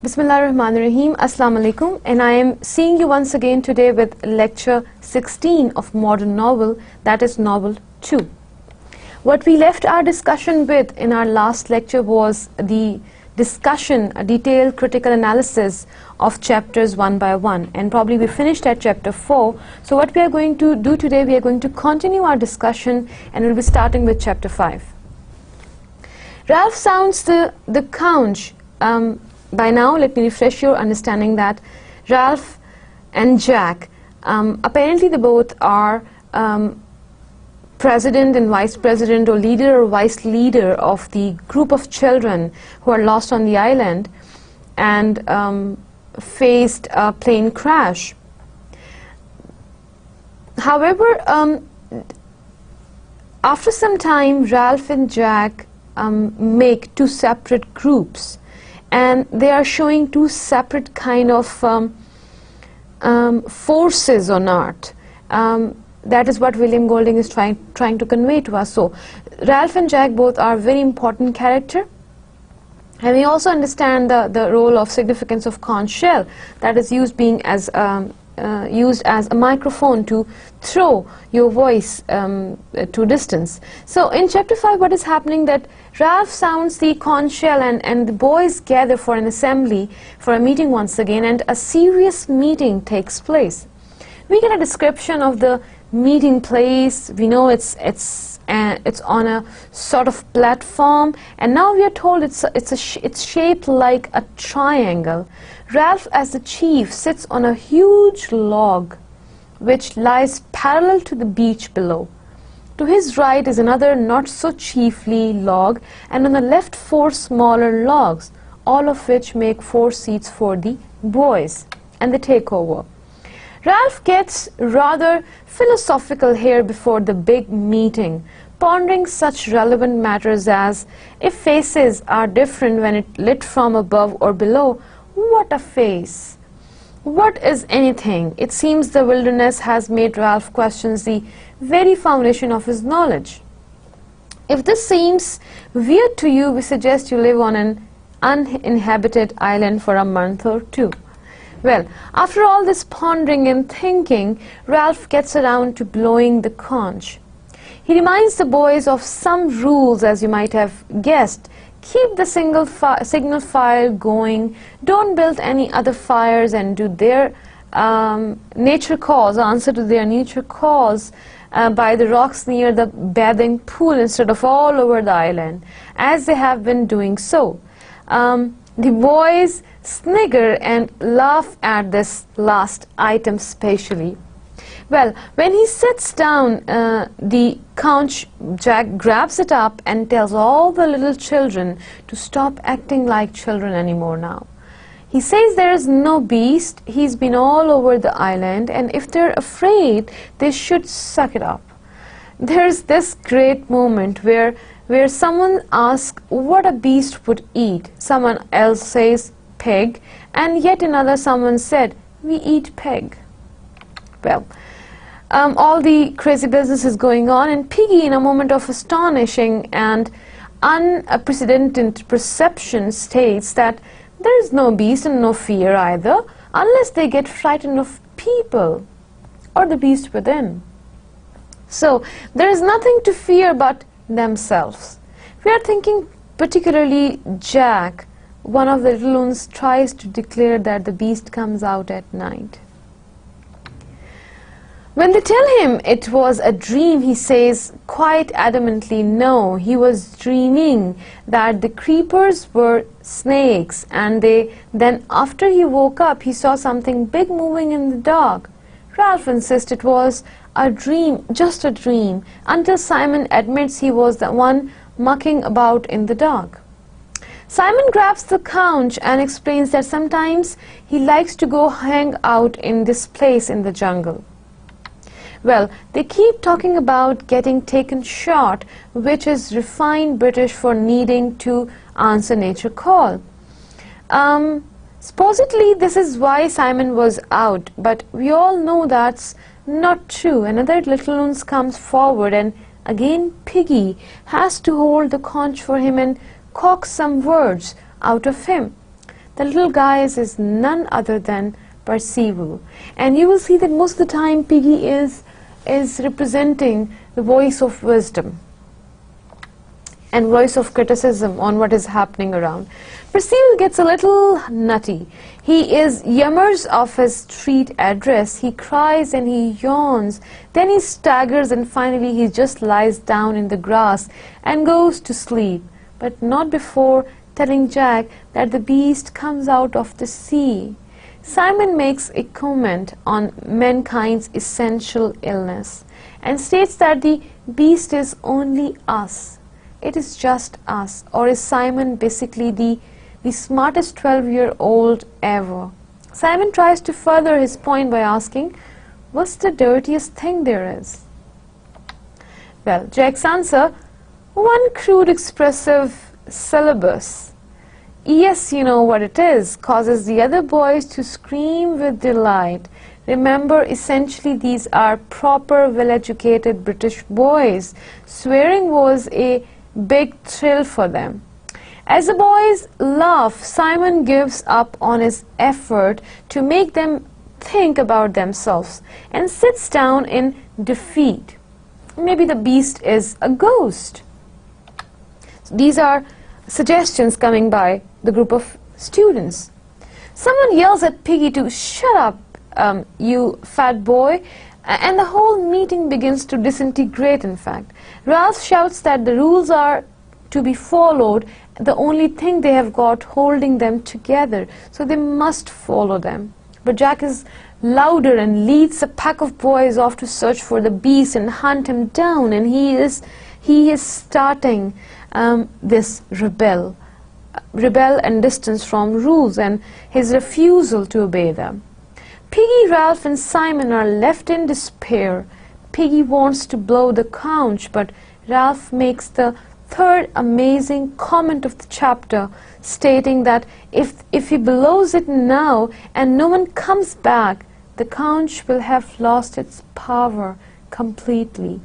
Bismillahirrahmanirrahim. Assalamu alaikum, and I am seeing you once again today with lecture 16 of modern novel, that is novel 2. What we left our discussion with in our last lecture was the discussion, a detailed critical analysis of chapters one by one, and probably we finished at chapter 4. So what we are going to do today, we are going to continue our discussion and we'll be starting with chapter 5. Ralph sounds the conch. By now, let me refresh your understanding that Ralph and Jack, apparently they both are president and vice president, or leader or vice leader of the group of children who are lost on the island and faced a plane crash. However, after some time, Ralph and Jack make two separate groups, and they are showing two separate kind of forces on earth. That is what William Golding is trying to convey to us. So Ralph and Jack both are very important character, and we also understand the role of significance of conch shell that is used as a microphone to throw your voice to distance. So in chapter 5, what is happening that Ralph sounds the conch shell, and the boys gather for an assembly, for a meeting once again, and a serious meeting takes place. We get a description of the meeting place. We know it's on a sort of platform, and now we are told it's shaped like a triangle. Ralph, as the chief, sits on a huge log which lies parallel to the beach below. To his right is another not so chiefly log, and on the left 4 smaller logs, all of which make 4 seats for the boys, and they take over. Ralph gets rather philosophical here before the big meeting, pondering such relevant matters as, if faces are different when it lit from above or below, what a face? What is anything? It seems the wilderness has made Ralph questions the very foundation of his knowledge. If this seems weird to you, we suggest you live on an uninhabited island for a month or 2. Well, after all this pondering and thinking, Ralph gets around to blowing the conch. He reminds the boys of some rules, as you might have guessed. Keep the signal fire going, don't build any other fires, and do their nature calls, answer to their nature calls by the rocks near the bathing pool instead of all over the island, as they have been doing so. The boys snigger and laugh at this last item specially. Well, when he sits down, the conch Jack grabs it up and tells all the little children to stop acting like children anymore now. He says there is no beast, he's been all over the island, and if they're afraid, they should suck it up. There's this great moment where someone asks what a beast would eat. Someone else says pig, and yet another someone said, we eat pig. Well, all the crazy business is going on, and Piggy, in a moment of astonishing and unprecedented perception, states that there is no beast and no fear either, unless they get frightened of people or the beast within. So there is nothing to fear but themselves. We are thinking particularly Jack, one of the little ones, tries to declare that the beast comes out at night. When they tell him it was a dream, he says quite adamantly no, he was dreaming that the creepers were snakes, and then after he woke up he saw something big moving in the dark. Ralph insists it was a dream, just a dream, until Simon admits he was the one mucking about in the dark. Simon grabs the conch and explains that sometimes he likes to go hang out in this place in the jungle. Well, they keep talking about getting taken short, which is refined British for needing to answer nature call. Supposedly this is why Simon was out, but we all know that's not true. Another little ones comes forward, and again Piggy has to hold the conch for him and coax some words out of him. the little guy is none other than Percival. And you will see that most of the time Piggy is representing the voice of wisdom and voice of criticism on what is happening around. Percival gets a little nutty. He yammers off his street address. He cries and he yawns. Then he staggers and finally he just lies down in the grass and goes to sleep. But not before telling Jack that the beast comes out of the sea. Simon makes a comment on mankind's essential illness and states that the beast is only us. It is just us. Or is Simon basically the smartest 12-year-old ever? Simon tries to further his point by asking, what's the dirtiest thing there is? Well, Jack's answer, one crude expressive syllabus. Yes, you know what it is, causes the other boys to scream with delight. Remember, essentially these are proper, well-educated British boys. Swearing was a big thrill for them. As the boys laugh, Simon gives up on his effort to make them think about themselves and sits down in defeat. Maybe the beast is a ghost. So these are suggestions coming by the group of students. Someone yells at Piggy to shut up, you fat boy, and the whole meeting begins to disintegrate, in fact. Ralph shouts that the rules are to be followed, the only thing they have got holding them together, so they must follow them. But Jack is louder and leads a pack of boys off to search for the beast and hunt him down, and he is starting this rebel and distance from rules and his refusal to obey them. Piggy, Ralph and Simon are left in despair. Piggy wants to blow the conch, but Ralph makes the third amazing comment of the chapter, stating that if he blows it now and no one comes back, the conch will have lost its power completely.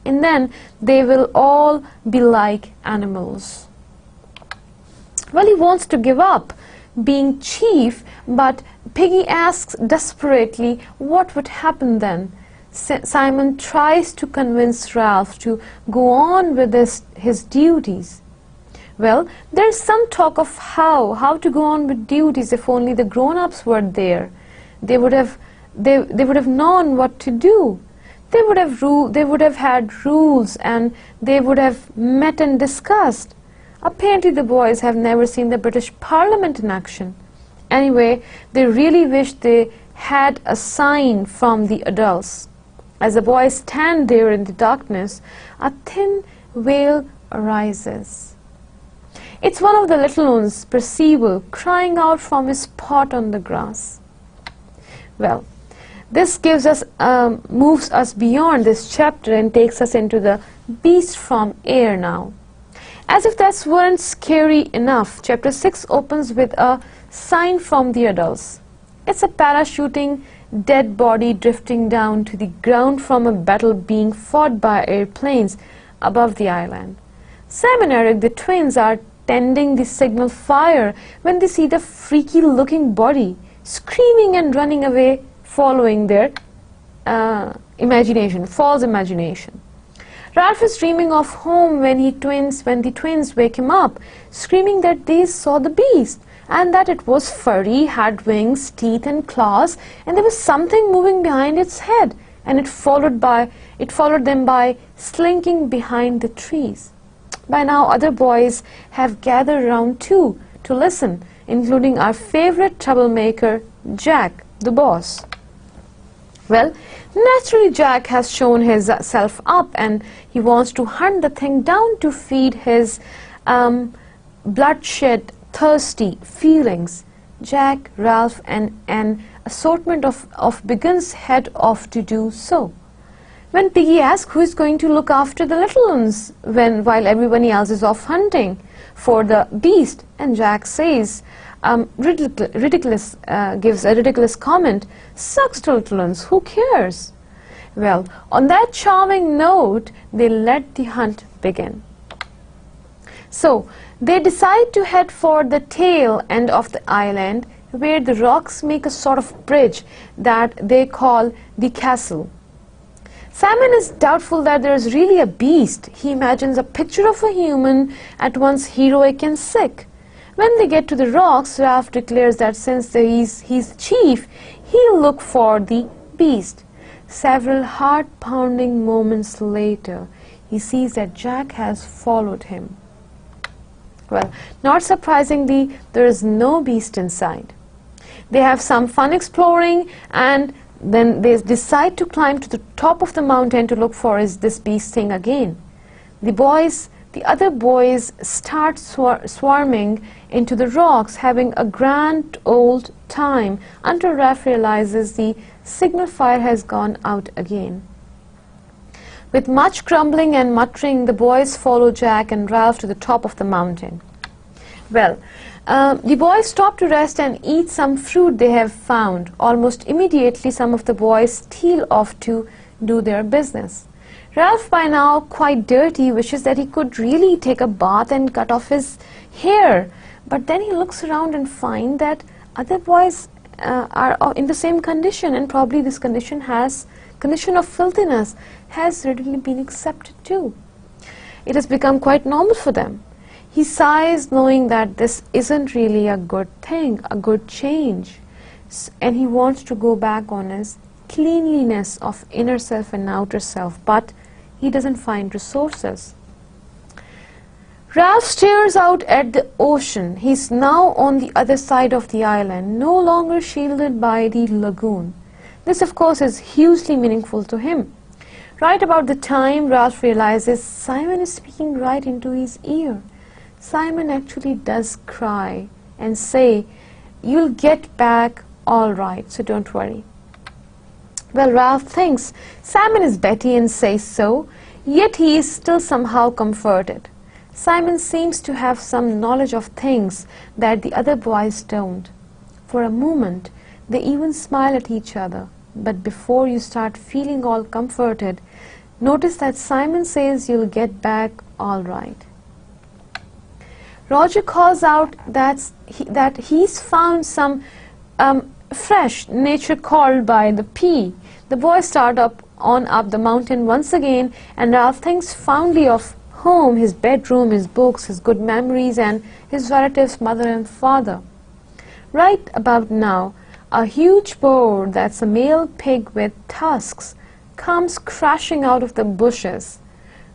And then they will all be like animals. Well, he wants to give up being chief, but Piggy asks desperately what would happen then. Simon tries to convince Ralph to go on with his duties. Well, there's some talk of how to go on with duties if only the grown-ups were there. They would have known what to do. They would have had rules, and they would have met and discussed. Apparently the boys have never seen the British Parliament in action. Anyway, they really wish they had a sign from the adults. As the boys stand there in the darkness, a thin wail arises. It's one of the little ones, Percival, crying out from his spot on the grass. Well, this gives us, moves us beyond this chapter and takes us into the beast from air now. As if that weren't scary enough, chapter 6 opens with a sign from the adults. It's a parachuting dead body drifting down to the ground from a battle being fought by airplanes above the island. Sam and Eric, the twins, are tending the signal fire when they see the freaky looking body, screaming and running away, following their false imagination. Ralph is dreaming of home when the twins wake him up, screaming that they saw the beast and that it was furry, had wings, teeth and claws, and there was something moving behind its head, and it followed them by slinking behind the trees. By now other boys have gathered around too to listen, including our favorite troublemaker, Jack, the boss. Well, naturally Jack has shown himself up and he wants to hunt the thing down to feed his bloodshed thirsty feelings. Jack, Ralph and an assortment of biggins head off to do so. When Piggy asks who is going to look after the little ones while everybody else is off hunting for the beast, and Jack says, gives a ridiculous comment, sucks to little ones, who cares? Well, on that charming note, they let the hunt begin. So they decide to head for the tail end of the island, where the rocks make a sort of bridge that they call the castle. Simon is doubtful that there is really a beast. He imagines a picture of a human, at once heroic and sick. When they get to the rocks, Ralph declares that since he's chief, he'll look for the beast. Several heart-pounding moments later, he sees that Jack has followed him. Well, not surprisingly, there is no beast in sight. They have some fun exploring, and then they decide to climb to the top of the mountain to look for this beast thing again. The other boys start swarming into the rocks, having a grand old time, until Ralph realizes the signal fire has gone out again. With much grumbling and muttering, the boys follow Jack and Ralph to the top of the mountain. Well, the boys stop to rest and eat some fruit they have found. Almost immediately, some of the boys steal off to do their business. Ralph, by now quite dirty, wishes that he could really take a bath and cut off his hair. But then he looks around and finds that other boys are in the same condition, and probably this condition of filthiness has readily been accepted too. It has become quite normal for them. He sighs, knowing that this isn't really a good thing, a good change, and he wants to go back on his cleanliness of inner self and outer self, but he doesn't find resources. Ralph stares out at the ocean. He's now on the other side of the island, no longer shielded by the lagoon. This, of course, is hugely meaningful to him. Right about the time Ralph realizes Simon is speaking right into his ear. Simon actually does cry and say, "You'll get back all right, so don't worry." Well, Ralph thinks Simon is Betty and says so, yet he is still somehow comforted. Simon seems to have some knowledge of things that the other boys don't. For a moment, they even smile at each other. But before you start feeling all comforted, notice that Simon says you'll get back all right. Roger calls out that he's found some fresh nature called by the pea. The boys start up the mountain once again, and Ralph thinks fondly of home, his bedroom, his books, his good memories, and his relatives, mother and father. Right about now, a huge boar, that's a male pig with tusks, comes crashing out of the bushes.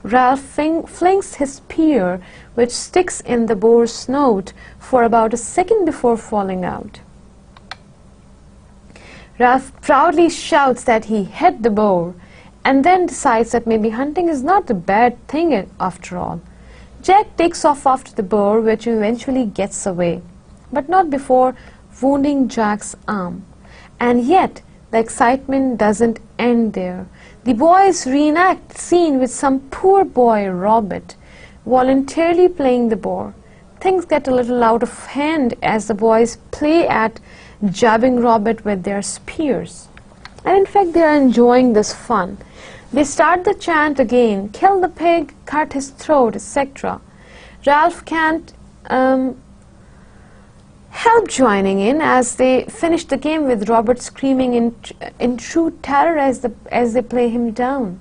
Ralph flings his spear, which sticks in the boar's snout, for about a second before falling out. Ralph proudly shouts that he hit the boar, and then decides that maybe hunting is not a bad thing after all. Jack takes off after the boar, which eventually gets away, but not before wounding Jack's arm. And yet, the excitement doesn't end there. The boys reenact the scene with some poor boy, Robert, voluntarily playing the boar. Things get a little out of hand as the boys play at jabbing Robert with their spears. And in fact, they are enjoying this fun. They start the chant again, kill the pig, cut his throat, etc. Ralph can't help joining in as they finish the game with Robert screaming in true terror as they play him down.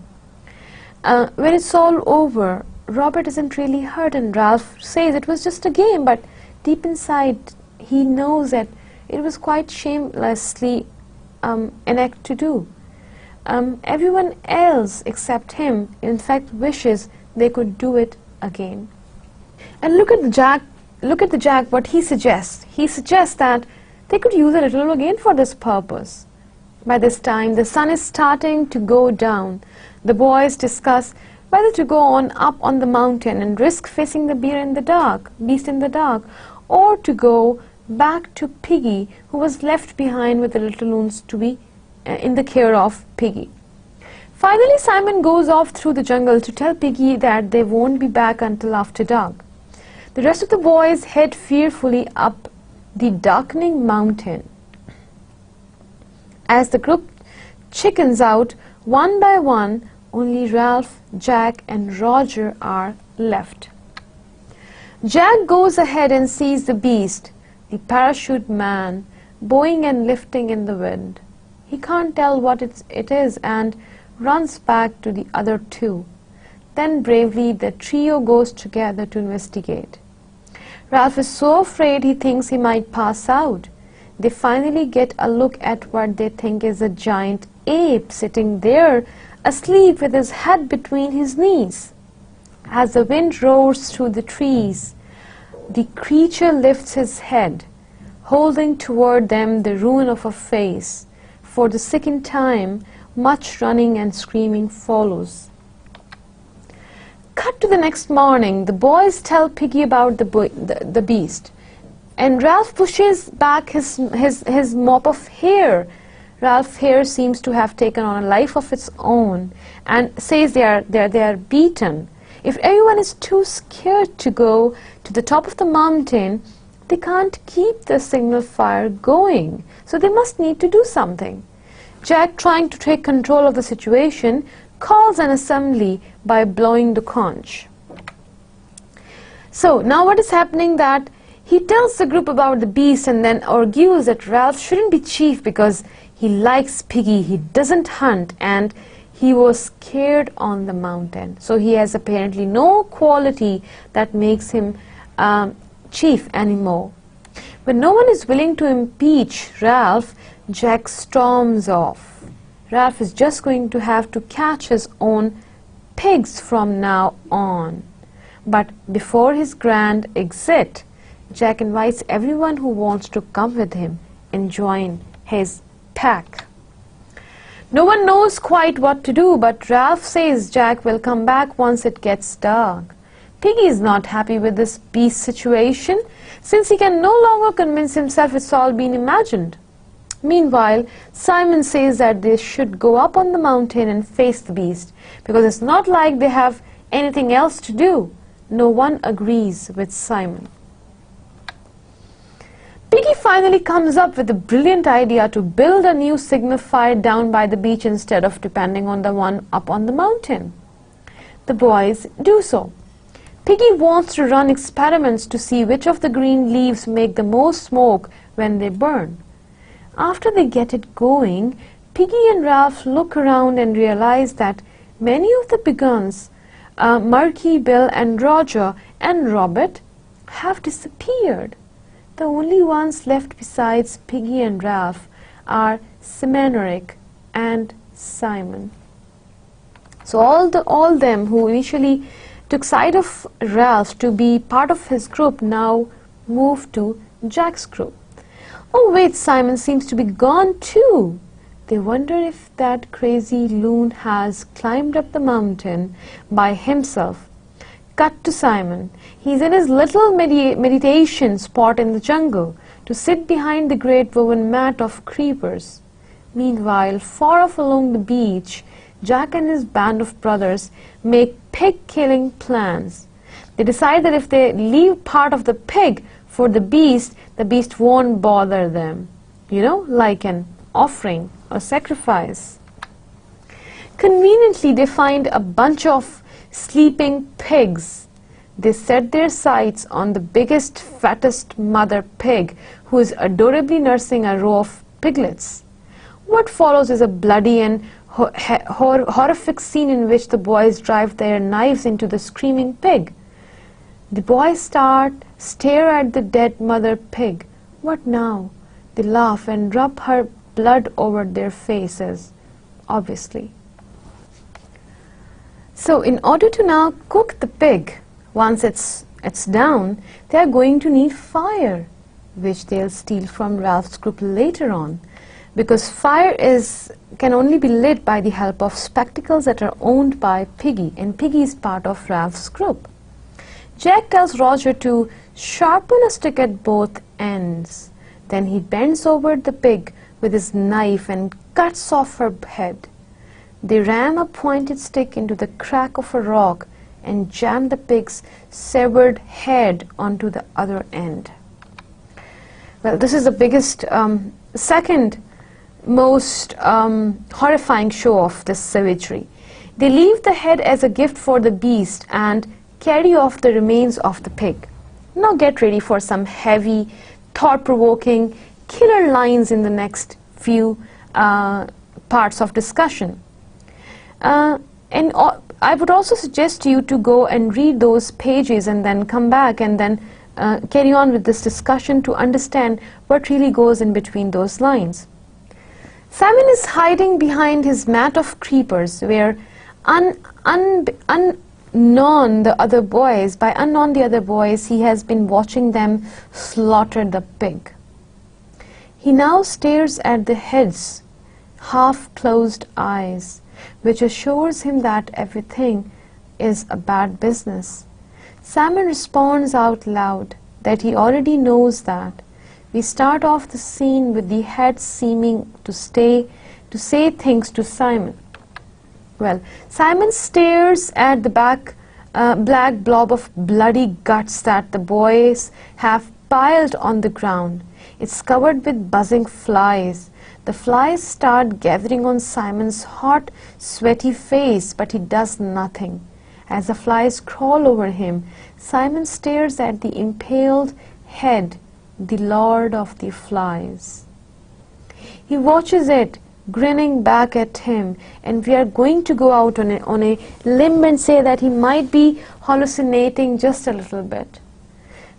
When it's all over, Robert isn't really hurt, and Ralph says it was just a game, but deep inside he knows that it was quite shamelessly an act to do. Everyone else except him, in fact, wishes they could do it again. And look at the Jack, what he suggests. He suggests that they could use a little again for this purpose. By this time, the sun is starting to go down. The boys discuss whether to go on up on the mountain and risk facing the beast in the dark, or to go back to Piggy, who was left behind with the little loons to be in the care of Piggy. Finally, Simon goes off through the jungle to tell Piggy that they won't be back until after dark. The rest of the boys head fearfully up the darkening mountain. As the group chickens out one by one, only Ralph, Jack, and Roger are left. Jack goes ahead and sees the beast, the parachute man, bowing and lifting in the wind. He can't tell what it is and runs back to the other two. Then bravely the trio goes together to investigate. Ralph is so afraid he thinks he might pass out. They finally get a look at what they think is a giant ape sitting there, asleep with his head between his knees. As the wind roars through the trees, the creature lifts his head, holding toward them the ruin of a face. For the second time, much running and screaming follows. Cut to the next morning. The boys tell Piggy about the beast, and Ralph pushes back his mop of hair. Ralph's hair seems to have taken on a life of its own, and says they are beaten. If everyone is too scared to go to the top of the mountain, they can't keep the signal fire going, so they must need to do something. Jack, trying to take control of the situation, calls an assembly by blowing the conch. So now what is happening, that he tells the group about the beast and then argues that Ralph shouldn't be chief because he likes Piggy, he doesn't hunt, and he was scared on the mountain. So he has apparently no quality that makes him chief anymore. When no one is willing to impeach Ralph, Jack storms off. Ralph is just going to have to catch his own pigs from now on. But before his grand exit, Jack invites everyone who wants to come with him and join his pack. No one knows quite what to do, but Ralph says Jack will come back once it gets dark. Piggy is not happy with this beast situation, since he can no longer convince himself it's all been imagined. Meanwhile, Simon says that they should go up on the mountain and face the beast, because it's not like they have anything else to do. No one agrees with Simon. Piggy finally comes up with a brilliant idea to build a new signal fire down by the beach instead of depending on the one up on the mountain. The boys do so. Piggy wants to run experiments to see which of the green leaves make the most smoke when they burn. After they get it going, Piggy and Ralph look around and realize that many of the big guns, Murky, Bill and Roger and Robert, have disappeared. The only ones left besides Piggy and Ralph are Semenoric and Simon. So all them who initially took side of Ralph to be part of his group now move to Jack's group. Oh wait, Simon seems to be gone too. They wonder if that crazy loon has climbed up the mountain by himself. Cut to Simon. He's in his little meditation spot in the jungle to sit behind the great woven mat of creepers. Meanwhile, far off along the beach, Jack and his band of brothers make pig-killing plans. They decide that if they leave part of the pig for the beast won't bother them. You know, like an offering or sacrifice. Conveniently, they find a bunch of sleeping pigs. They set their sights on the biggest, fattest mother pig, who is adorably nursing a row of piglets. What follows is a bloody and horrific scene in which the boys drive their knives into the screaming pig. The boys stare at the dead mother pig. What now? They laugh and rub her blood over their faces, obviously. So in order to now cook the pig, once it's down, they are going to need fire, which they'll steal from Ralph's group later on, because fire can only be lit by the help of spectacles that are owned by Piggy, and Piggy is part of Ralph's group. Jack tells Roger to sharpen a stick at both ends. Then he bends over the pig with his knife and cuts off her head. They ram a pointed stick into the crack of a rock and jam the pig's severed head onto the other end. Well, this is the biggest, second most horrifying show of this savagery. They leave the head as a gift for the beast and carry off the remains of the pig. Now get ready for some heavy, thought-provoking, killer lines in the next few parts of discussion. I would also suggest you to go and read those pages and then come back and then carry on with this discussion to understand what really goes in between those lines. Simon is hiding behind his mat of creepers, where unknown the other boys, he has been watching them slaughter the pig. He now stares at the head's half-closed eyes, which assures him that everything is a bad business. Simon responds out loud that he already knows that. We start off the scene with the head seeming to say things to Simon. Well, Simon stares at the black blob of bloody guts that the boys have piled on the ground. It's covered with buzzing flies. The flies start gathering on Simon's hot, sweaty face, but he does nothing. As the flies crawl over him, Simon stares at the impaled head, the lord of the flies. He watches it, grinning back at him, and we are going to go out on a limb and say that he might be hallucinating just a little bit.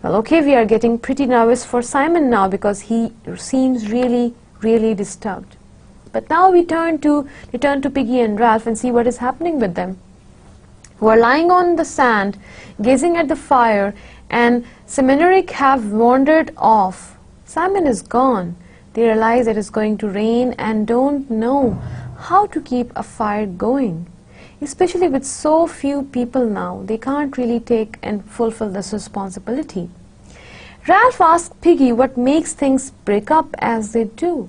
Well, okay, we are getting pretty nervous for Simon now because he seems really disturbed. But now we return to Piggy and Ralph and see what is happening with them, who are lying on the sand, gazing at the fire, and Seminaric have wandered off. Simon is gone. They realize it is going to rain and don't know how to keep a fire going. Especially with so few people now, they can't really take and fulfill this responsibility. Ralph asks Piggy what makes things break up as they do.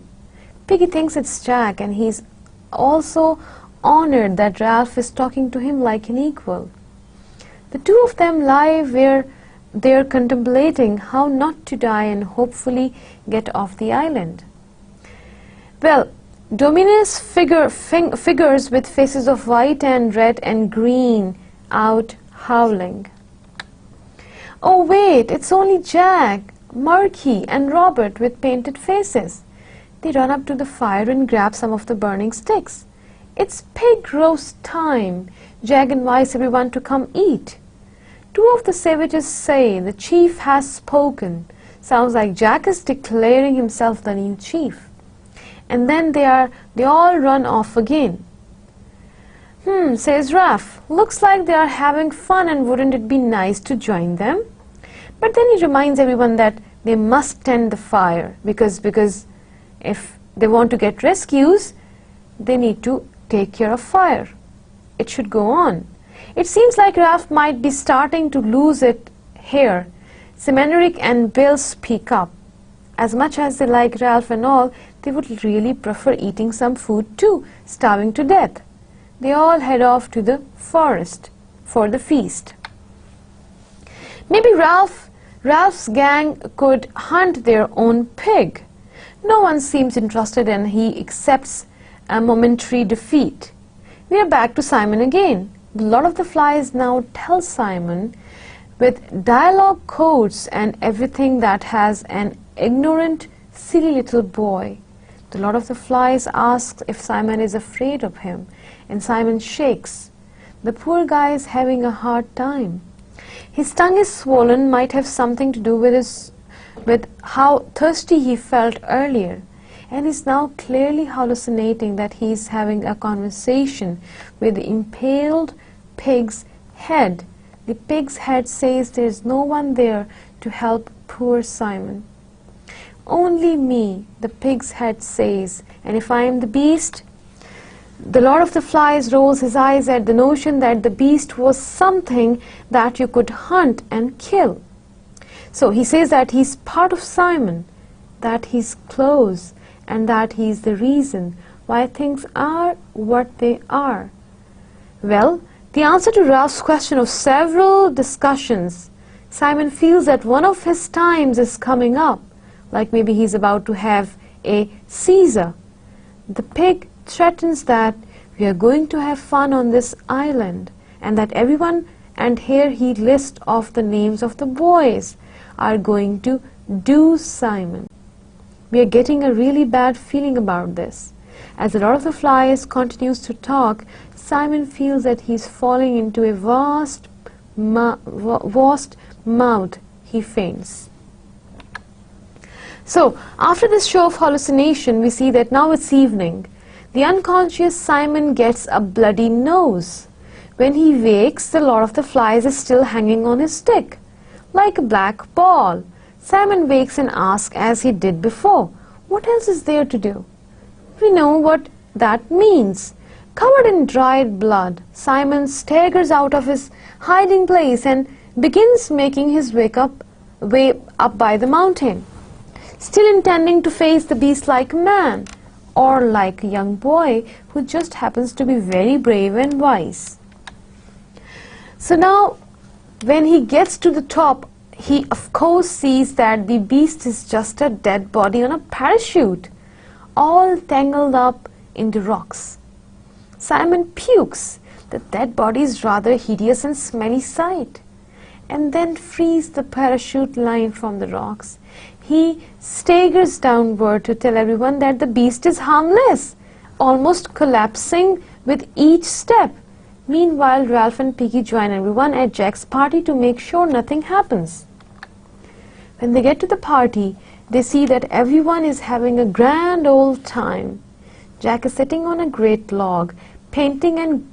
Piggy thinks it's Jack, and he's also honored that Ralph is talking to him like an equal. The two of them lie where they're contemplating how not to die and hopefully get off the island. Well, Dominus figures with faces of white and red and green out howling. Oh wait, it's only Jack, Murky, and Robert with painted faces. They run up to the fire and grab some of the burning sticks. It's pig roast time. Jack invites everyone to come eat. Two of the savages say the chief has spoken. Sounds like Jack is declaring himself the new chief. And then they all run off again. Says Ralph. Looks like they are having fun, and wouldn't it be nice to join them? But then he reminds everyone that they must tend the fire because if they want to get rescues, they need to take care of fire. It should go on. It seems like Ralph might be starting to lose it here. Seminaric and Bill speak up. As much as they like Ralph and all, they would really prefer eating some food too, starving to death. They all head off to the forest for the feast. Maybe Ralph's gang could hunt their own pig. No one seems interested, and he accepts a momentary defeat. We are back to Simon again. The Lord of the Flies now tells Simon, with dialogue codes and everything, that has an ignorant, silly little boy. The Lord of the Flies asks if Simon is afraid of him, and Simon shakes. The poor guy is having a hard time. His tongue is swollen, might have something to do with how thirsty he felt earlier, and is now clearly hallucinating that he is having a conversation with the impaled pig's head. The pig's head says there is no one there to help poor Simon. Only me, the pig's head says, and if I am the beast? The Lord of the Flies rolls his eyes at the notion that the beast was something that you could hunt and kill. So he says that he's part of Simon, that he's close, and that he's the reason why things are what they are. Well, the answer to Ralph's question of several discussions, Simon feels that one of his times is coming up, like maybe he's about to have a Caesar. The pig threatens that we are going to have fun on this island, and that everyone, and here he lists off the names of the boys, are going to do Simon. We are getting a really bad feeling about this. As the Lord of the Flies continues to talk, Simon feels that he's falling into a vast mouth. He faints. So, after this show of hallucination, we see that now it's evening. The unconscious Simon gets a bloody nose. When he wakes, the Lord of the Flies is still hanging on his stick, like a black ball. Simon wakes and asks, as he did before, what else is there to do? We know what that means. Covered in dried blood, Simon staggers out of his hiding place and begins making his way up by the mountain, still intending to face the beast like a man, or like a young boy who just happens to be very brave and wise. So now, when he gets to the top, he of course sees that the beast is just a dead body on a parachute, all tangled up into rocks. Simon pukes. The dead body is rather a hideous and smelly sight, and then frees the parachute line from the rocks. He staggers downward to tell everyone that the beast is harmless, almost collapsing with each step. Meanwhile, Ralph and Piggy join everyone at Jack's party to make sure nothing happens. When they get to the party, they see that everyone is having a grand old time. Jack is sitting on a great log, painting and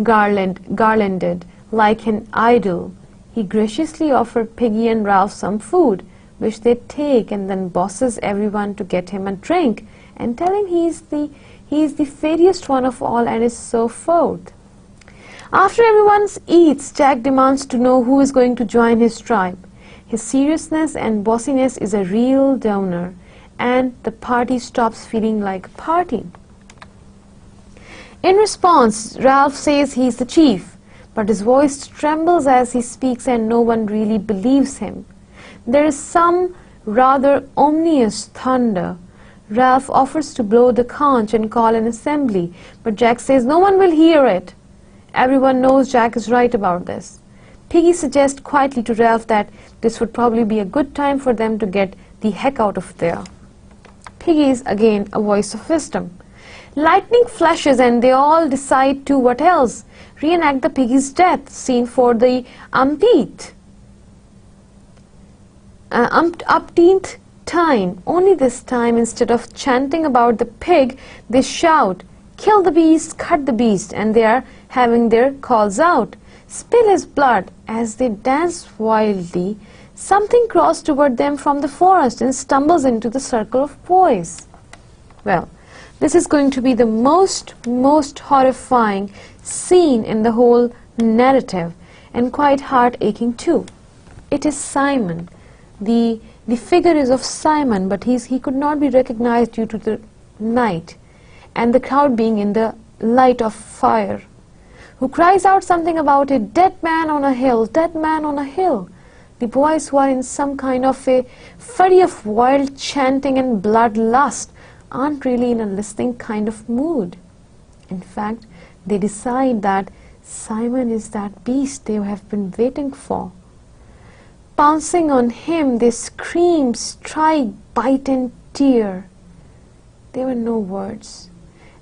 garlanded like an idol. He graciously offers Piggy and Ralph some food, which they take, and then bosses everyone to get him a drink and tell him he is the fairest one of all and is so forth. After everyone eats, Jack demands to know who is going to join his tribe. His seriousness and bossiness is a real downer, and the party stops feeling like a party. In response, Ralph says he's the chief, but his voice trembles as he speaks and no one really believes him. There is some rather ominous thunder. Ralph offers to blow the conch and call an assembly, but Jack says no one will hear it. Everyone knows Jack is right about this. Piggy suggests quietly to Ralph that this would probably be a good time for them to get the heck out of there. Piggy is again a voice of wisdom. Lightning flashes and they all decide to, what else? Reenact the piggy's death scene for the umpteenth time. Only this time, instead of chanting about the pig, they shout, kill the beast, cut the beast, and they are having their calls out. Spill his blood. As they dance wildly, something crawls toward them from the forest and stumbles into the circle of boys. Well, this is going to be the most horrifying scene in the whole narrative, and quite heart-aching too. It is Simon. The figure is of Simon, but he could not be recognized due to the night and the crowd being in the light of fire, who cries out something about a dead man on a hill, dead man on a hill. The boys, who are in some kind of a flurry of wild chanting and bloodlust, aren't really in a listening kind of mood. In fact, they decide that Simon is that beast they have been waiting for. Pouncing on him, they scream, strike, bite and tear. There were no words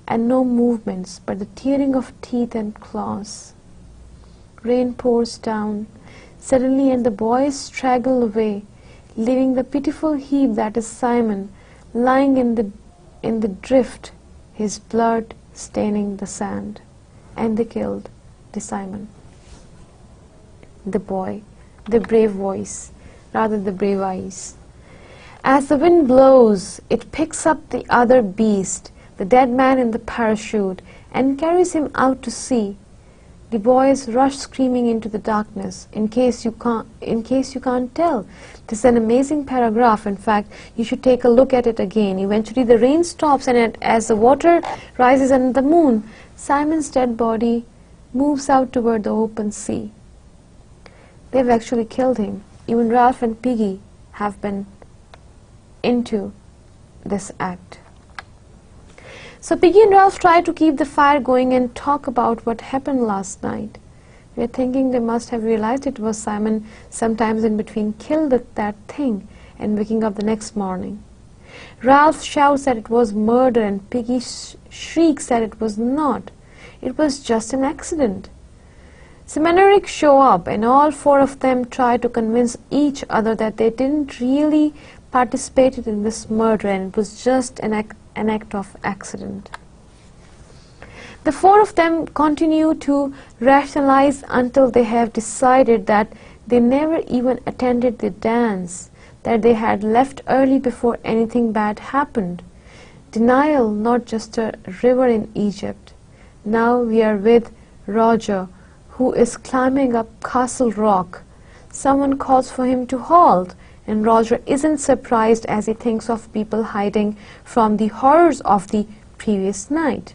and no movements but the tearing of teeth and claws. Rain pours down suddenly and the boys straggle away, leaving the pitiful heap that is Simon lying in the drift, his blood staining the sand. And they killed the Simon. The boy, the brave voice, rather the brave eyes. As the wind blows, it picks up the other beast, the dead man in the parachute, and carries him out to sea. The boys rush screaming into the darkness. In case you can't tell, this is an amazing paragraph. In fact, you should take a look at it again. Eventually the rain stops, and as the water rises under the moon, Simon's dead body moves out toward the open sea. They've actually killed him. Even Ralph and Piggy have been into this act. So Piggy and Ralph try to keep the fire going and talk about what happened last night. We're thinking they must have realized it was Simon sometimes in between killed that thing and waking up the next morning. Ralph shouts that it was murder and Piggy shrieks that it was not. It was just an accident. Sam and Eric show up and all four of them try to convince each other that they didn't really participate in this murder and it was just an act of accident. The four of them continue to rationalize until they have decided that they never even attended the dance, that they had left early before anything bad happened. Denial, not just a river in Egypt. Now we are with Roger, who is climbing up Castle Rock. Someone calls for him to halt, and Roger isn't surprised as he thinks of people hiding from the horrors of the previous night.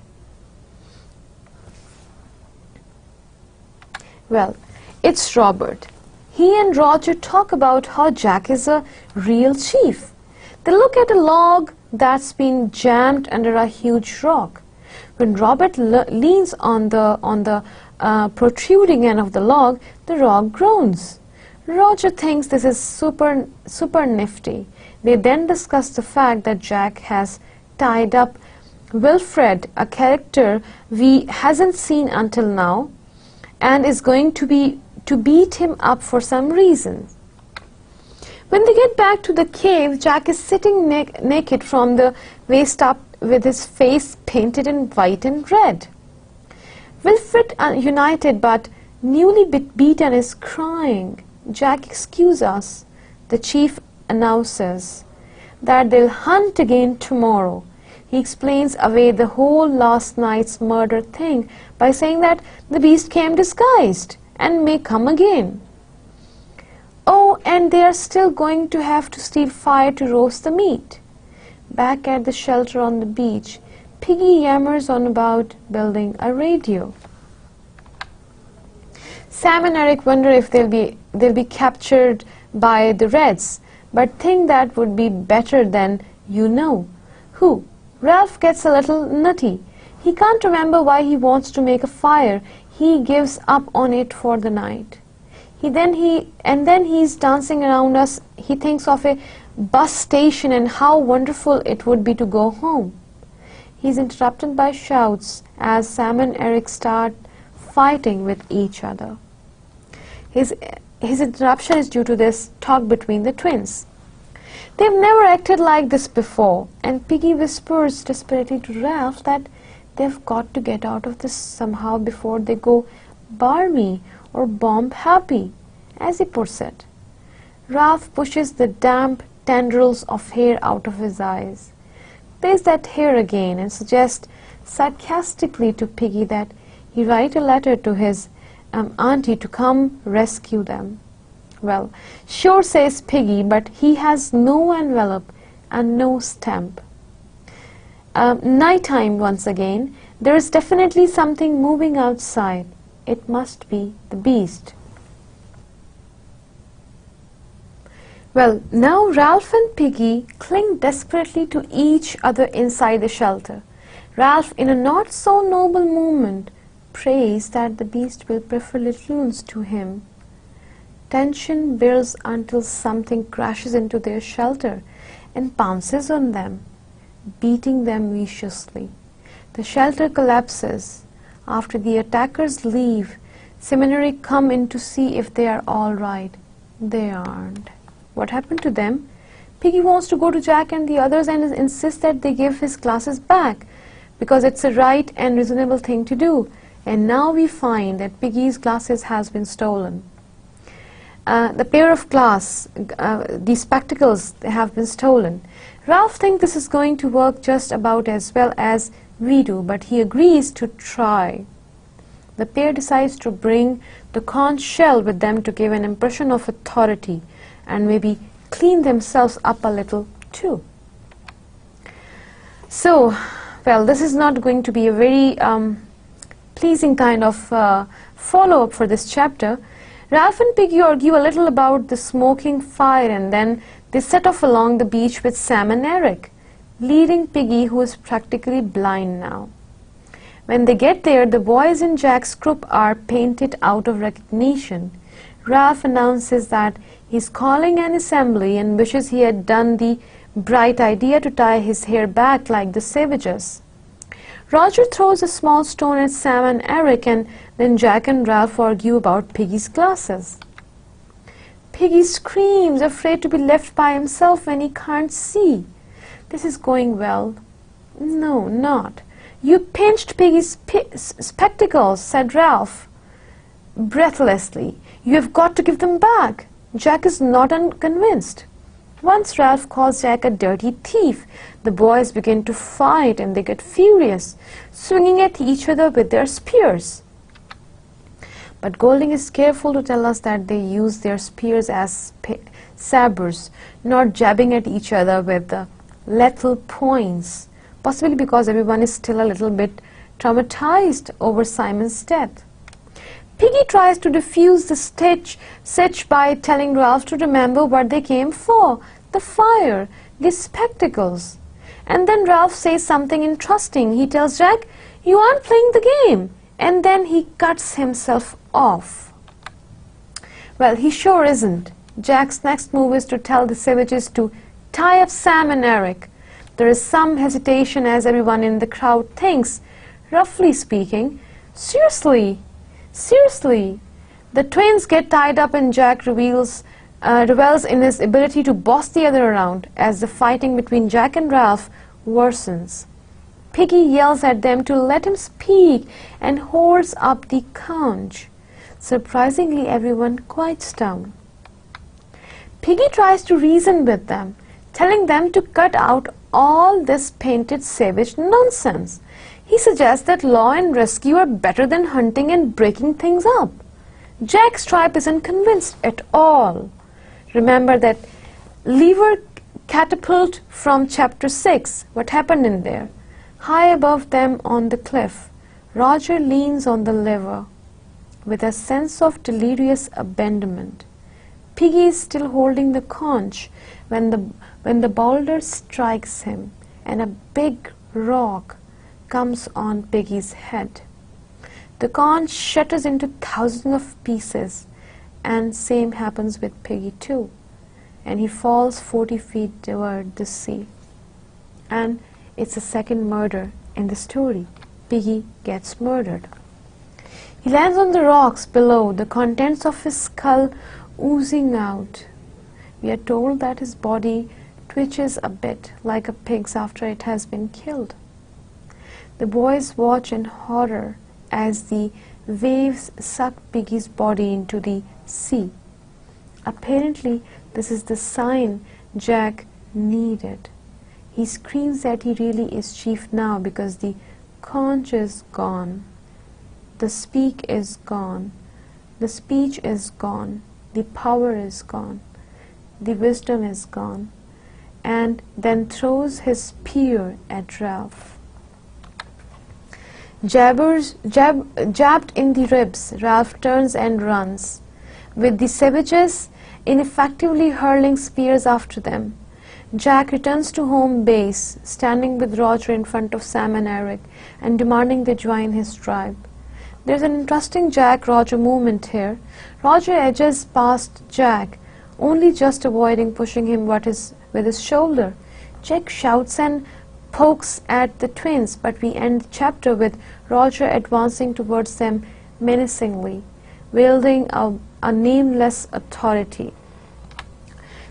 Well, it's Robert. He and Roger talk about how Jack is a real chief. They look at a log that's been jammed under a huge rock. When Robert leans on the protruding end of the log, the rock groans. Roger thinks this is super nifty. They then discuss the fact that Jack has tied up Wilfred, a character we hasn't seen until now, and is going to beat him up for some reason. When they get back to the cave, Jack is sitting naked from the waist up with his face painted in white and red. Wilfred, united but newly beaten, is crying. Jack, excuse us. The chief announces that they'll hunt again tomorrow. He explains away the whole last night's murder thing by saying that the beast came disguised and may come again. Oh, and they are still going to have to steal fire to roast the meat. Back at the shelter on the beach, Piggy yammers on about building a radio. Sam and Eric wonder if they'll be captured by the Reds, but think that would be better than who. Ralph gets a little nutty. He can't remember why he wants to make a fire. He gives up on it for the night. Then he's dancing around us. He thinks of a bus station and how wonderful it would be to go home. He's interrupted by shouts as Sam and Eric start fighting with each other. His interruption is due to this talk between the twins. They've never acted like this before, and Piggy whispers desperately to Ralph that they've got to get out of this somehow before they go barmy or bomb happy, as he puts it. Ralph pushes the damp tendrils of hair out of his eyes, plays that hair again, and suggests sarcastically to Piggy that he write a letter to his auntie to come rescue them. Well, sure, says Piggy, but he has no envelope and no stamp. Nighttime once again. There is definitely something moving outside. It must be the beast. Well, now Ralph and Piggy cling desperately to each other inside the shelter. Ralph, in a not so noble movement, prays that the beast will prefer little ones to him. Tension builds until something crashes into their shelter and pounces on them, beating them viciously. The shelter collapses. After the attackers leave, Seminary come in to see if they are all right. They aren't. What happened to them? Piggy wants to go to Jack and the others and insists that they give his glasses back because it's a right and reasonable thing to do. And now we find that Piggy's glasses has been stolen. The pair of glass, these spectacles, have been stolen. Ralph thinks this is going to work just about as well as we do, but he agrees to try. The pair decides to bring the conch shell with them to give an impression of authority and maybe clean themselves up a little too. So, well, this is not going to be a very pleasing kind of follow-up for this chapter. Ralph and Piggy argue a little about the smoking fire, and then they set off along the beach with Sam and Eric, leading Piggy, who is practically blind now. When they get there, the boys in Jack's group are painted out of recognition. Ralph announces that he's calling an assembly and wishes he had done the bright idea to tie his hair back like the savages. Roger throws a small stone at Sam and Eric, and then Jack and Ralph argue about Piggy's glasses. Piggy screams, afraid to be left by himself when he can't see. This is going well. No, not. You pinched Piggy's spectacles, said Ralph breathlessly. You have got to give them back. Jack is not unconvinced. Once Ralph calls Jack a dirty thief, the boys begin to fight and they get furious, swinging at each other with their spears. But Golding is careful to tell us that they use their spears as sabers, not jabbing at each other with the lethal points, possibly because everyone is still a little bit traumatized over Simon's death. Piggy tries to defuse the sitch by telling Ralph to remember what they came for, the fire, the spectacles. And then Ralph says something interesting. He tells Jack, "You aren't playing the game," and then he cuts himself off. Well, he sure isn't. Jack's next move is to tell the savages to tie up Sam and Eric. There is some hesitation as everyone in the crowd thinks, roughly speaking, seriously. The twins get tied up and Jack revels in his ability to boss the other around as the fighting between Jack and Ralph worsens. Piggy yells at them to let him speak and holds up the conch. Surprisingly, everyone quiets down. Piggy tries to reason with them, telling them to cut out all this painted savage nonsense. He suggests that law and rescue are better than hunting and breaking things up. Jack Stripe isn't convinced at all. Remember that lever catapult from chapter 6, what happened in there? High above them on the cliff, Roger leans on the lever with a sense of delirious abandonment. Piggy is still holding the conch when the boulder strikes him and a big rock comes on Piggy's head. The conch shatters into thousands of pieces, and same happens with Piggy too, and he falls 40 feet toward the sea. And it's the second murder in the story. Piggy gets murdered. He lands on the rocks below, the contents of his skull oozing out. We are told that his body twitches a bit like a pig's after it has been killed. The boys watch in horror as the waves suck Piggy's body into the sea. Apparently, this is the sign Jack needed. He screams that he really is chief now because the conch is gone. The speech is gone. The power is gone. The wisdom is gone. And then throws his spear at Ralph. Jabbed in the ribs, Ralph turns and runs, with the savages ineffectively hurling spears after them. Jack returns to home base, standing with Roger in front of Sam and Eric and demanding they join his tribe. There's an interesting Jack-Roger movement here. Roger edges past Jack, only just avoiding pushing him with his shoulder. Jack shouts and pokes at the twins, but we end the chapter with Roger advancing towards them menacingly, wielding a nameless authority.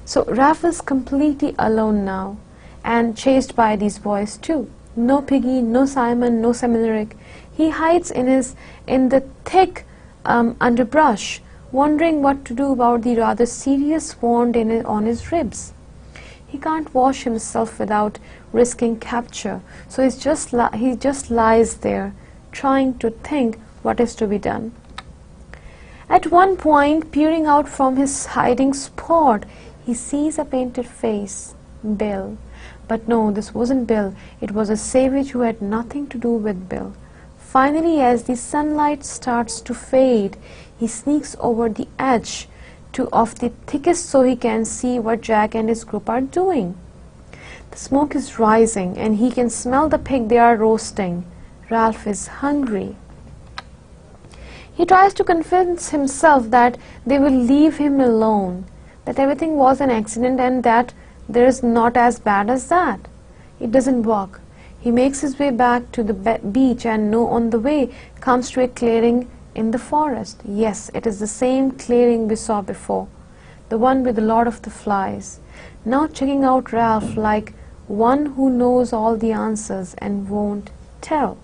So Ralph is completely alone now and chased by these boys too. No Piggy, no Simon, no Seminaric. He hides in the thick underbrush, wondering what to do about the rather serious wound on his ribs. He can't wash himself without risking capture, so he just lies there, trying to think what is to be done. At one point, peering out from his hiding spot, he sees a painted face, Bill. But no, this wasn't Bill. It was a savage who had nothing to do with Bill. Finally, as the sunlight starts to fade, he sneaks over the edge of the thickest so he can see what Jack and his group are doing. The smoke is rising and he can smell the pig they are roasting. Ralph is hungry. He tries to convince himself that they will leave him alone, that everything was an accident and that there is not as bad as that. It doesn't work. He makes his way back to the beach and on the way comes to a clearing in the forest. Yes, it is the same clearing we saw before, the one with a lot of the flies. Now checking out Ralph like one who knows all the answers and won't tell.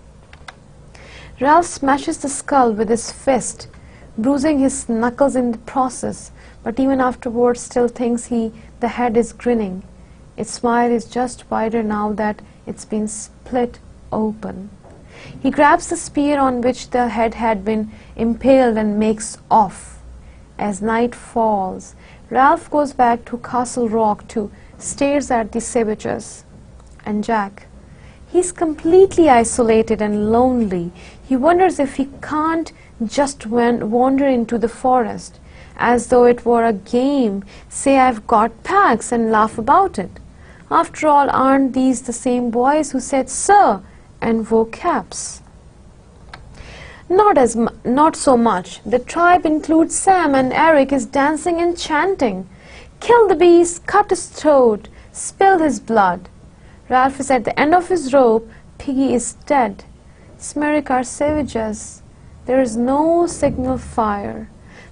Ralph smashes the skull with his fist, bruising his knuckles in the process, but even afterwards still thinks the head is grinning. Its smile is just wider now that it's been split open. He grabs the spear on which the head had been impaled and makes off. As night falls, Ralph goes back to Castle Rock to stares at the savages. And Jack, he's completely isolated and lonely. He wonders if he can't just wander into the forest, as though it were a game, say I've got packs, and laugh about it. After all, aren't these the same boys who said "sir" and wore caps? Not so much. The tribe includes Sam, and Eric is dancing and chanting. Kill the beast, cut his throat, spill his blood. Ralph is at the end of his rope. Piggy is dead. Smerick are savages. There is no signal fire.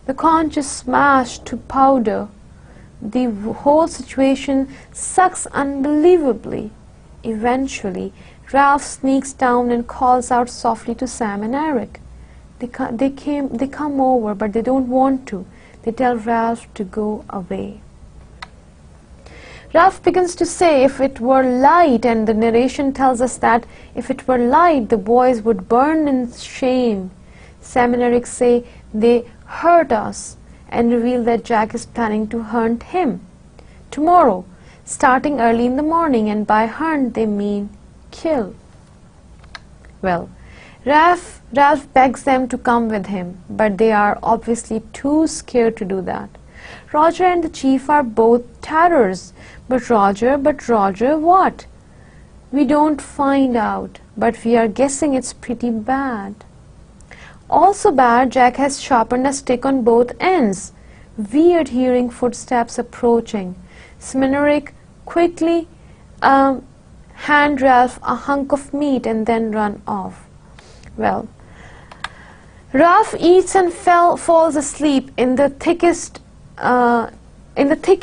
The conch is smashed to powder. The whole situation sucks unbelievably. Eventually, Ralph sneaks down and calls out softly to Sam and Eric. They come over, but they don't want to. They tell Ralph to go away. Ralph begins to say if it were light, and the narration tells us that if it were light, the boys would burn in shame. Sam and Eric say they hurt us and reveal that Jack is planning to hunt him tomorrow, starting early in the morning, and by hunt they mean kill. Well, Ralph begs them to come with him, but they are obviously too scared to do that. Roger and the chief are both terrors. But Roger what? We don't find out, but we are guessing it's pretty bad. Also bad, Jack has sharpened a stick on both ends. Weird hearing footsteps approaching. Smerick quickly hand Ralph a hunk of meat and then run off. Well, Ralph eats and falls asleep in the thick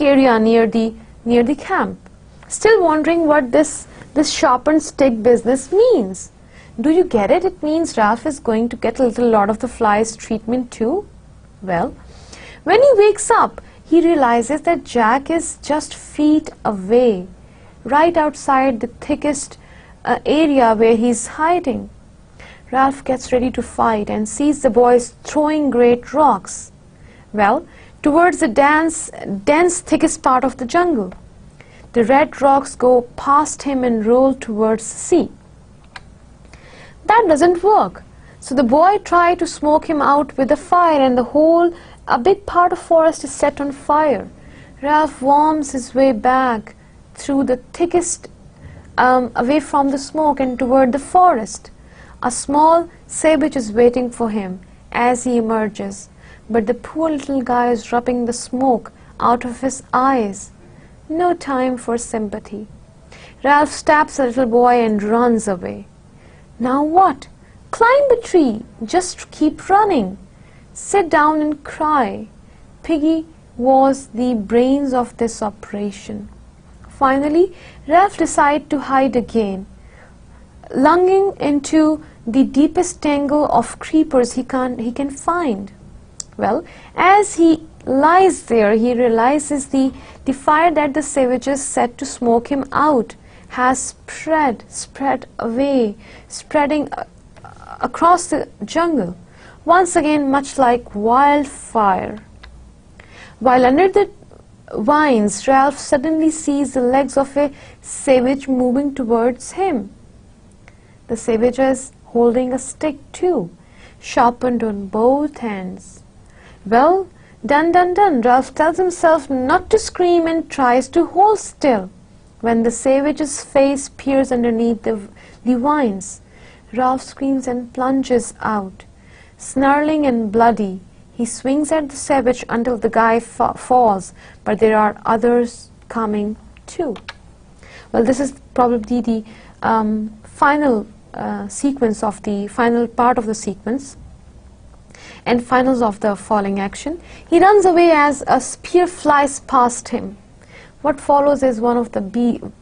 area near the camp, still wondering what this sharpened stick business means. Do you get it? It means Ralph is going to get a little lot of the flies treatment too. Well, when he wakes up, he realizes that Jack is just feet away, right outside the thickest area where he's hiding. Ralph gets ready to fight and sees the boys throwing great rocks. Well, towards the dense thickest part of the jungle. The red rocks go past him and roll towards the sea. That doesn't work. So the boy tried to smoke him out with a fire, and a big part of forest is set on fire. Ralph worms his way back through the thickest, away from the smoke and toward the forest. A small savage is waiting for him as he emerges, but the poor little guy is rubbing the smoke out of his eyes. No time for sympathy. Ralph stabs the little boy and runs away. Now what? Climb a tree. Just keep running. Sit down and cry. Piggy was the brains of this operation. Finally, Ralph decides to hide again, lunging into the deepest tangle of creepers he can find. Well, as he lies there, he realizes the fire that the savages set to smoke him out has spread away, spreading across the jungle, once again much like wildfire. While under the vines, Ralph suddenly sees the legs of a savage moving towards him. The savage is holding a stick too, sharpened on both ends. Well, done. Ralph tells himself not to scream and tries to hold still when the savage's face peers underneath the vines. Ralph screams and plunges out. Snarling and bloody, he swings at the savage until the guy falls, but there are others coming too. Well, this is probably the final sequence of the final part of the sequence and finals of the falling action. He runs away as a spear flies past him. What follows is one of the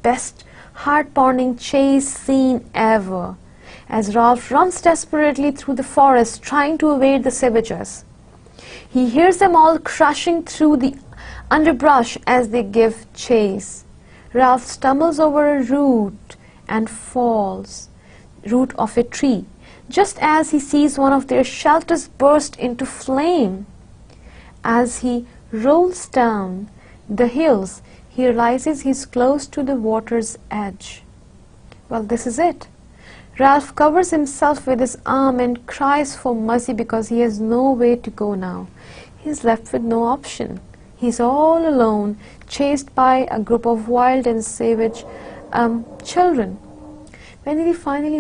best heart-pounding chase scene ever, as Ralph runs desperately through the forest trying to evade the savages. He hears them all crushing through the underbrush as they give chase. Ralph stumbles over a root and falls, root of a tree, just as he sees one of their shelters burst into flame. As he rolls down the hills, he realizes he's close to the water's edge. Well, this is it. Ralph covers himself with his arm and cries for mercy because he has no way to go now. He's left with no option. He's all alone, chased by a group of wild and savage children. When he finally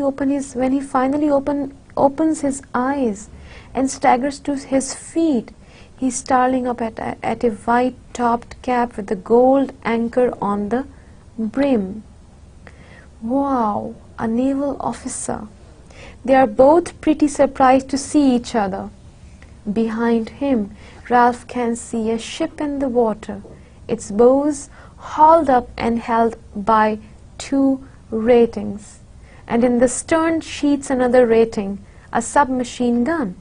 opens his eyes and staggers to his feet, he's starting up at a white-topped cap with a gold anchor on the brim. Wow, a naval officer. They are both pretty surprised to see each other. Behind him, Ralph can see a ship in the water, its bows hauled up and held by 2 ratings, and in the stern sheets another rating, a submachine gun.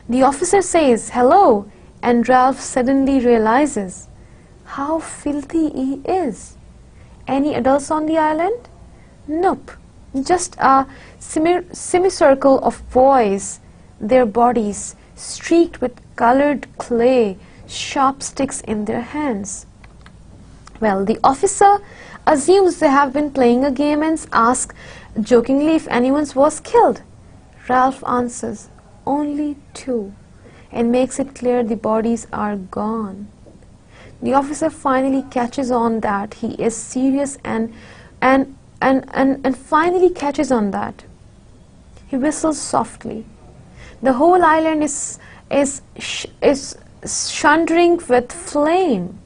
The officer says, "Hello," and Ralph suddenly realizes how filthy he is. Any adults on the island? Nope, just a semicircle of boys, their bodies streaked with colored clay, sharp sticks in their hands. Well, the officer assumes they have been playing a game and asks jokingly if anyone was killed. Ralph answers, "Only 2," and makes it clear the bodies are gone. The officer finally catches on that he is serious and finally catches on that. He whistles softly. The whole island is shundering with flame,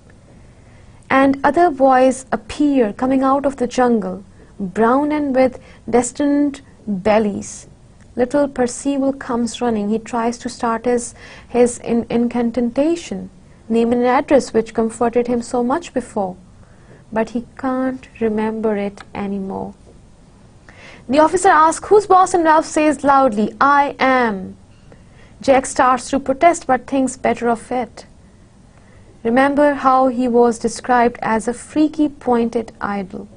and other boys appear coming out of the jungle, brown and with distended bellies. Little Percival comes running. He tries to start his incantation, name and address which comforted him so much before, but he can't remember it anymore. The officer asks, "Who's boss?" and Ralph says loudly, "I am." Jack starts to protest but thinks better of it. Remember how he was described as a freaky pointed idol.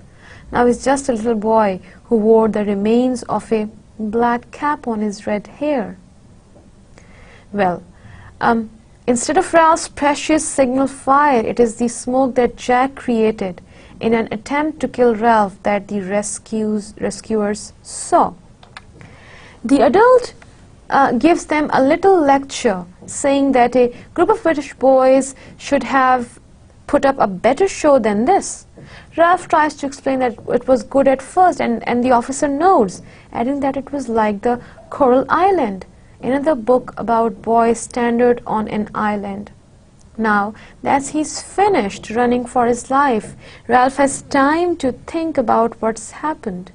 Now he's just a little boy who wore the remains of a black cap on his red hair. Well, instead of Ralph's precious signal fire, it is the smoke that Jack created in an attempt to kill Ralph that the rescuers saw. The adult gives them a little lecture, saying that a group of British boys should have put up a better show than this. Ralph tries to explain that it was good at first, and the officer nods, adding that it was like the Coral Island, another book about boys stranded on an island. Now that he's finished running for his life, Ralph has time to think about what's happened.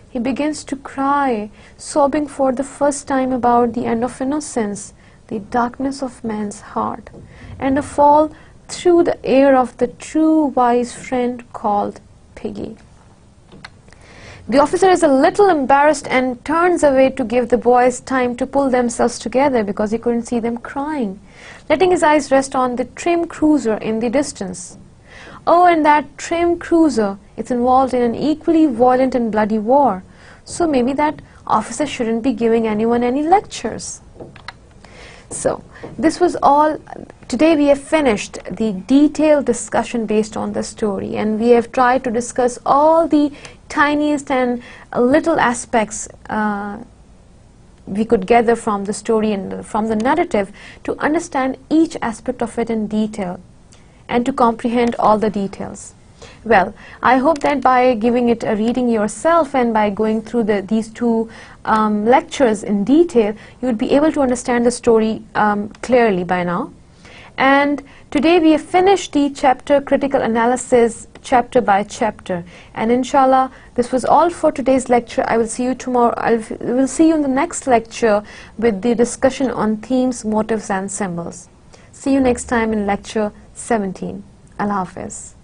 He begins to cry, sobbing for the first time about the end of innocence, the darkness of man's heart, and the fall through the air of the true wise friend called Piggy. The officer is a little embarrassed and turns away to give the boys time to pull themselves together because he couldn't see them crying, letting his eyes rest on the trim cruiser in the distance. Oh, and that trim cruiser is involved in an equally violent and bloody war, so maybe that officer shouldn't be giving anyone any lectures. So, this was all. Today we have finished the detailed discussion based on the story, and we have tried to discuss all the tiniest and little aspects we could gather from the story and from the narrative to understand each aspect of it in detail and to comprehend all the details. Well, I hope that by giving it a reading yourself and by going through these two lectures in detail, you would be able to understand the story clearly by now. And today we have finished the chapter critical analysis chapter by chapter, and inshallah this was all for today's lecture. I will see you tomorrow. I will see you in the next lecture with the discussion on themes, motives and symbols. See you next time in lecture 17. Allah Hafiz.